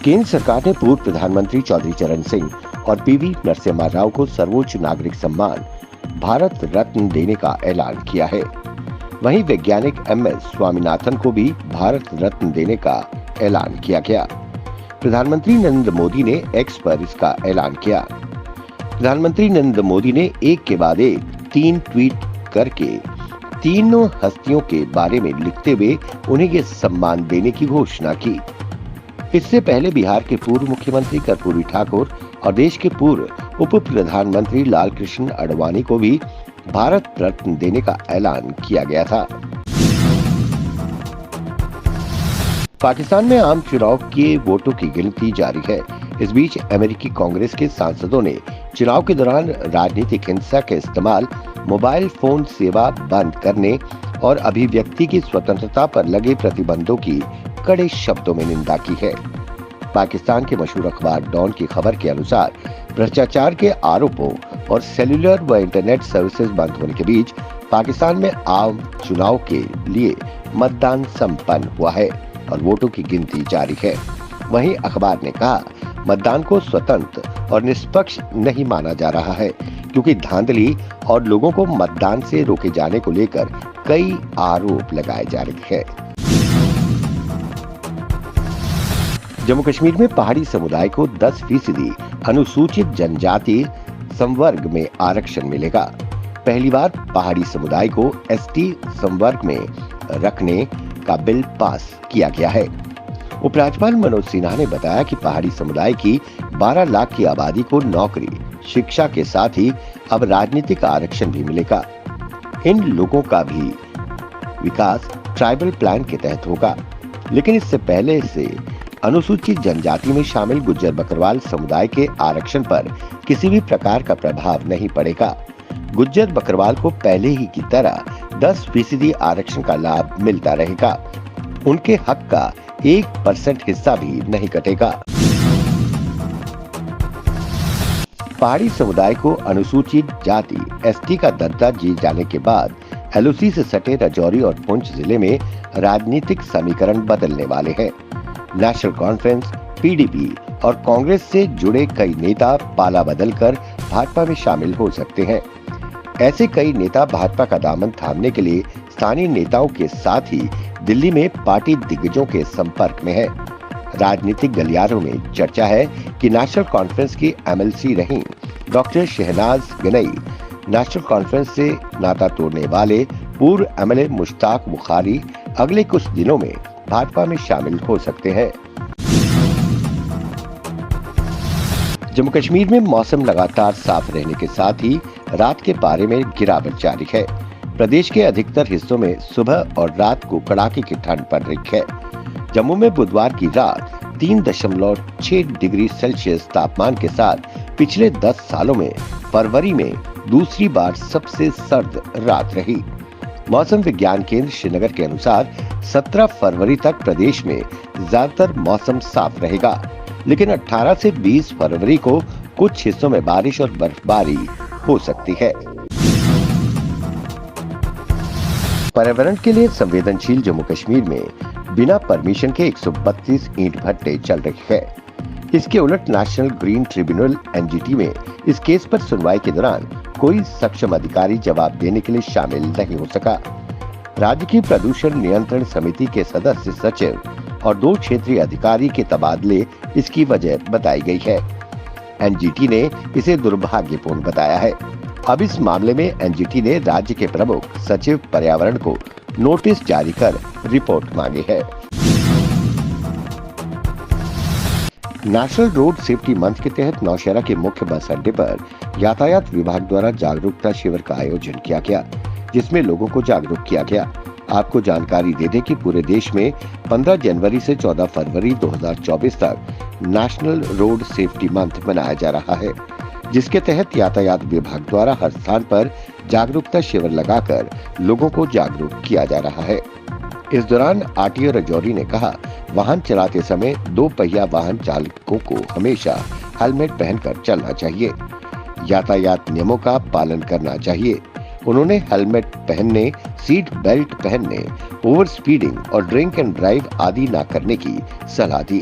केंद्र सरकार ने पूर्व प्रधानमंत्री चौधरी चरण सिंह और पीवी नरसिम्हा राव को सर्वोच्च नागरिक सम्मान भारत रत्न देने का ऐलान किया है। वहीं वैज्ञानिक एमएस स्वामीनाथन को भी भारत रत्न देने का ऐलान किया गया। प्रधानमंत्री नरेंद्र मोदी ने एक्स पर इसका ऐलान किया। प्रधानमंत्री नरेंद्र मोदी ने एक के बाद एक 3 ट्वीट करके तीनों हस्तियों के बारे में लिखते हुए उन्हें ये सम्मान देने की घोषणा की। इससे पहले बिहार के पूर्व मुख्यमंत्री कर्पूरी ठाकुर और देश के पूर्व उप प्रधानमंत्री लालकृष्ण आडवाणी को भी भारत रत्न देने का ऐलान किया गया था। पाकिस्तान में आम चुनाव के वोटों की गिनती जारी है। इस बीच अमेरिकी कांग्रेस के सांसदों ने चुनाव के दौरान राजनीतिक हिंसा के इस्तेमाल, मोबाइल फोन सेवा बंद करने और अभिव्यक्ति की स्वतंत्रता पर लगे प्रतिबंधों की कड़े शब्दों में निंदा की है। पाकिस्तान के मशहूर अखबार डॉन की खबर के अनुसार भ्रष्टाचार के आरोपों और सेल्युलर व इंटरनेट सर्विसेज बंद होने के बीच पाकिस्तान में आम चुनाव के लिए मतदान संपन्न हुआ है और वोटों की गिनती जारी है। वहीं अखबार ने कहा, मतदान को स्वतंत्र और निष्पक्ष नहीं माना जा रहा है क्योंकि धांधली और लोगों को मतदान से रोके जाने को लेकर कई आरोप लगाए जा रहे हैं। जम्मू कश्मीर में पहाड़ी समुदाय को 10% अनुसूचित जनजाति संवर्ग में आरक्षण मिलेगा। पहली बार पहाड़ी समुदाय को एसटी संवर्ग में रखने का बिल पास किया गया है। उपराज्यपाल मनोज सिन्हा ने बताया कि पहाड़ी समुदाय की 12 लाख की आबादी को नौकरी, शिक्षा के साथ ही अब राजनीतिक आरक्षण भी मिलेगा। इन लोगों का भी विकास ट्राइबल प्लान के तहत होगा, लेकिन इससे पहले से अनुसूचित जनजाति में शामिल गुज्जर बकरवाल समुदाय के आरक्षण पर किसी भी प्रकार का प्रभाव नहीं पड़ेगा। गुज्जर बकरवाल को पहले ही की तरह 10% आरक्षण का लाभ मिलता रहेगा। उनके हक का 1% हिस्सा भी नहीं कटेगा। पहाड़ी समुदाय को अनुसूचित जाति एसटी का दर्जा दिए जाने के बाद एलओसी से सटे राजौरी और पुंछ जिले में राजनीतिक समीकरण बदलने वाले हैं। नेशनल कॉन्फ्रेंस, पीडीपी और कांग्रेस से जुड़े कई नेता पाला बदलकर भाजपा में शामिल हो सकते हैं। ऐसे कई नेता भाजपा का दामन थामने के लिए स्थानीय नेताओं के साथ ही दिल्ली में पार्टी दिग्गजों के संपर्क में है। राजनीतिक गलियारों में चर्चा है कि नेशनल कॉन्फ्रेंस की एमएलसी रहीं doctor Shahnaz Ganai, National Conference से नाता तोड़ने वाले पूर्व एमएलए मुश्ताक बुखारी अगले कुछ दिनों में भाजपा में शामिल हो सकते हैं। जम्मू कश्मीर में मौसम लगातार साफ रहने के साथ ही रात के पारे में गिरावट जारी है। प्रदेश के अधिकतर हिस्सों में सुबह और रात को कड़ाके की ठंड पड़ रही है। जम्मू में बुधवार की रात 3.6 डिग्री सेल्सियस तापमान के साथ पिछले 10 सालों में फरवरी में दूसरी बार सबसे सर्द रात रही। मौसम विज्ञान केंद्र श्रीनगर के अनुसार 17 फरवरी तक प्रदेश में ज्यादातर मौसम साफ रहेगा, लेकिन 18 से 20 फरवरी को कुछ हिस्सों में बारिश और बर्फबारी हो सकती है। पर्यावरण के लिए संवेदनशील जम्मू कश्मीर में बिना परमिशन के 132 ईंट भट्टे चल रहे हैं। इसके उलट नेशनल ग्रीन ट्रिब्यूनल एनजीटी में इस केस पर सुनवाई के दौरान कोई सक्षम अधिकारी जवाब देने के लिए शामिल नहीं हो सका। राज्य की प्रदूषण नियंत्रण समिति के सदस्य सचिव और 2 क्षेत्रीय अधिकारी के तबादले इसकी वजह बताई गई है। एनजीटी ने इसे दुर्भाग्यपूर्ण बताया है। अब इस मामले में एनजीटी ने राज्य के प्रमुख सचिव पर्यावरण को नोटिस जारी कर रिपोर्ट मांगी है। नेशनल रोड सेफ्टी मंथ के तहत नौशहरा के मुख्य बस अड्डे पर यातायात विभाग द्वारा जागरूकता शिविर का आयोजन किया गया, जिसमें लोगों को जागरूक किया गया। आपको जानकारी दे दें कि पूरे देश में 15 जनवरी से 14 फरवरी 2024 तक नेशनल रोड सेफ्टी मंथ मनाया जा रहा है, जिसके तहत यातायात विभाग द्वारा हर स्थान पर जागरूकता शिविर लगाकर लोगों को जागरूक किया जा रहा है। इस दौरान आरटीओ राजौरी ने कहा, वाहन चलाते समय 2 पहिया वाहन चालकों को हमेशा हेलमेट पहनकर चलना चाहिए। यातायात नियमों का पालन करना चाहिए। उन्होंने हेलमेट पहनने, सीट बेल्ट पहनने, ओवर स्पीडिंग और ड्रिंक एंड ड्राइव आदि न करने की सलाह दी।